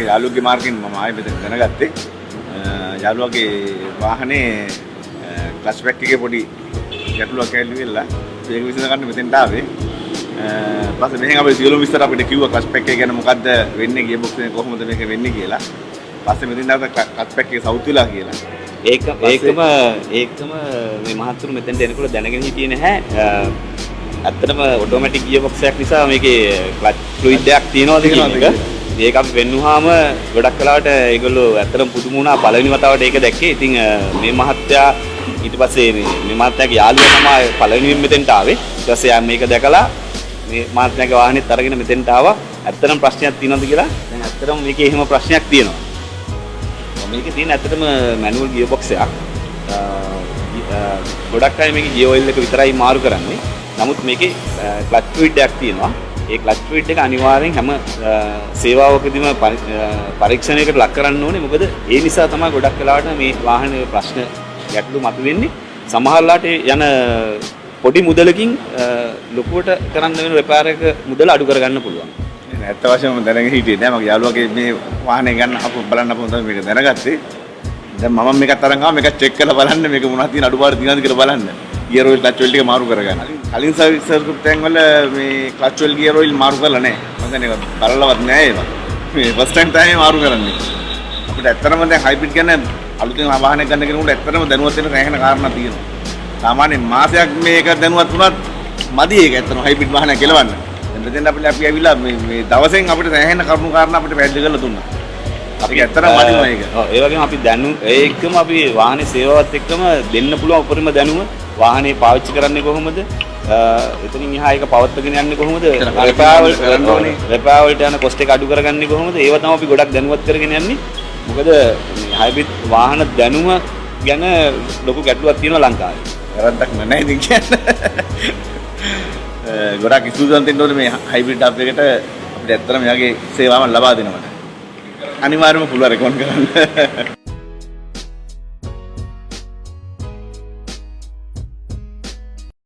යාළුවගේ මාර්ගෙන් මම ආයෙ මෙතන දැනගත්තේ යාළුවගේ වාහනේ ක්ලච් පැක් එකේ පොඩි ගැටලුවක් ඇවිල්ලා ඒක විසඳ ගන්න මෙතෙන්ට ආවේ. ඊපස්සේ මෙහෙන් අපි සියලුම විස්තර අපිට කිව්වා ක්ලච් පැක් එක ගැන මොකද්ද වෙන්නේ ගියර් බොක්ස් එකේ කොහොමද මේක වෙන්නේ කියලා. ඊපස්සේ මෙතෙන් ආව ක්ලච් පැක් එක සවුත් වෙලා කියලා. ඒකම මේ මහත්තුරු මෙතෙන්ට එනකොට දැනගෙන හිටියේ නැහැ. ඇත්තටම ඔටෝමැටික් ගියර් බොක්ස් එකක් නිසා මේකේ ක්ලච් ෆ්ලුයිඩ් එකක් තියෙනවද කියන එක. ඒක අපි වෙන්නුවාම ගොඩක් වෙලාවට ඒගොල්ලෝ ඇත්තටම පුදුම වුණා පළවෙනි වතාවට ඒක දැක්කේ. ඉතින් මේ මහත්තයා ඊට පස්සේ මේ මහත්තයාගේ යාළුවා තමයි පළවෙනියෙන් මෙතෙන්ට ආවේ. ඊට පස්සේ මේක දැකලා මේ මහත්තයාගේ වාහනේත් අරගෙන මෙතෙන්ට ආවා. ඇත්තටම ප්‍රශ්නයක් තියෙනවද කියලා. දැන් ඇත්තටම මේකේ එහෙම ප්‍රශ්නයක් තියෙනවා. මේකේ තියෙන ඇත්තටම මැනුවල් ගියර් බොක්ස් එකක්. ගොඩක් අය මේකේ ගියර් ඔයිල් එක විතරයි මාරු කරන්නේ. නමුත් මේකේ ක්ලච් ෆ්ලුයිඩ් එකක් තියෙනවා. ඒ ක්ලච් ෆ්ලුයිඩ් එක අනිවාර්යෙන් හැම සේවාවකදීම පරීක්ෂණයකට ලක් කරන්න ඕනේ. මොකද ඒ නිසා තමයි ගොඩක් වෙලාවට මේ වාහනේ ප්‍රශ්න ගැටලු මතුවෙන්නේ. සමහරලාට යන පොඩි මුදලකින් ලොකුවට කරන්න වෙන රිපෙයාර් එක මුදල අඩු කරගන්න පුළුවන්. ඇත්ත වශයෙන්ම දැනගෙන හිටියේ නෑ. මගේ යාළුවගේ මේ වාහනේ ගන්න බලන්න අපු තමයි මේක දැනගත්තේ. දැන් මම මේකත් අරන් ආවා මේක චෙක් කරලා බලන්න මේක මොනවද තියෙන අඩුපාඩු තියෙනවද කියලා බලන්න. ගියර් ඔයිල් ක්ලච් ඔයිල් ටික මාරු කරගන්න. කලින් සර්විස් තැන් වල මේ ක්ලච් ඔයිල් ගියර් ඔයිල් මාරු කරලා නැහැ. මම දැන් ඒක බලලවත් නැහැ ඒක. මේ ෆස්ට් ටයිම් තමයි මාරු කරන්නේ. අපිට ඇත්තටම දැන් හයිබ්‍රිඩ් ගැන අලුතෙන් වාහනයක් ගන්න කෙනෙකුට ඇත්තටම දැනුවත් වෙන රැහෙන කාරණා තියෙනවා. සාමාන්‍යයෙන් මාසයක් මේක දැනුවත් වුණත් මදි ඒක ඇත්තටම හයිබ්‍රිඩ් වාහනයක් කෙලවන්න. දැන් මෙතෙන් අපි ඇවිල්ලා මේ දවසෙන් අපිට රැහෙන කරුණු කාරණා අපිට පැහැදිලි කරලා දුන්නා. අපි ඇත්තටම මදිනවා ඒක. ඔව් ඒ වගේම අපි ඒකම අපි වාහනේ සේවාවත් එක්කම දෙන්න පුළුවන් උපරිම දැනුම වාහනේ පාවිච්චි කරන්නේ කොහොමද? එතනින් එහා එක පවත්වාගෙන යන්නේ කොහොමද? රිපෙයාර් වලට යන කොස්ට් එක අඩු කරගන්නේ කොහොමද? ඒව තමයි අපි ගොඩක් දැනුවත් කරගෙන යන්නේ. මොකද මේ හයිබ්‍රිඩ් වාහන දැනුම ගැන ලොකු ගැටලුවක් තියෙනවා ලංකාවේ. වැරද්දක් නෑ ඉතින් කියන්නේ. ගොඩක් ඉස්තුතිවන්ත වෙන්න ඕනේ මේ හයිබ්‍රිඩ් අප් එකට අපිට ඇත්තටම මෙයාගේ සේවාවන් ලබා දෙනවට. අනිවාර්යයෙන්ම පුළුවන් රෙකමන්ඩ් කරන්න.